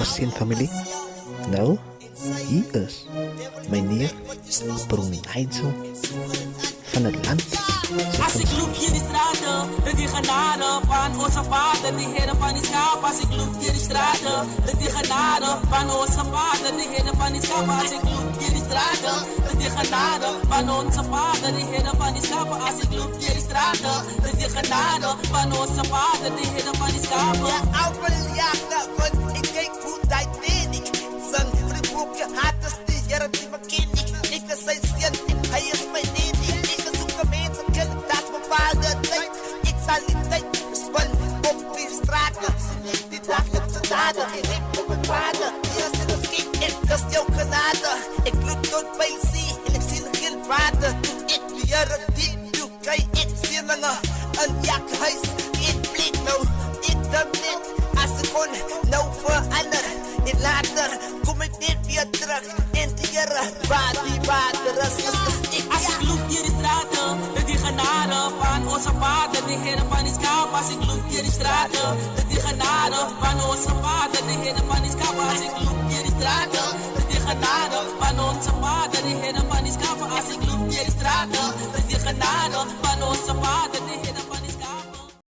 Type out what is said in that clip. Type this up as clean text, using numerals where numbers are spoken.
100% familie? Nou, hier is meneer Bruneidsel van het land. Als ik loop hier de straten, dat die genade van onze vader, die heren van die schaap. Als ik loop hier de straten, dat die genade van onze vader, die heren van die schaap. Als ik loop hier de straten, dat die genade van onze vader, die heren van die schaap. Als ik loop hier de straten, dat die genade van onze vader, die heren van die schaap. Ja, oude jaren, want ik kijk hoe dat deed ik. Zijn vriendboekje had dus die heren die me ken ik. Ik is zijn zin, hij is mijn neef. Mensen kennen dat bepaalde tijd. Ik zal die tijd spullen op die straten. Ze niet die dagelijkse daden. Ik riep op mijn vader. Hier zit een schip en dat is jouw genade. Ik loop tot bij zee en ik zie geen water. Toen ik die jaren diep doe, krijg ik zinningen. Een jakhuis, ik bleek nou. Ik dan net, als ik kon nou veranderen. En later kom ik niet weer terug. En die jaren waar die water is ik. Als ik loop hier de straten, dat die genade van onze vader, de heren van die schaap. Als ik loop hier de straten, dat die genade van onze vader, de heren van die schaap. Als ik loop hier de straten, dat die genade van onze vader, de heren van die schaap. Als ik loop hier de straten, dat die genade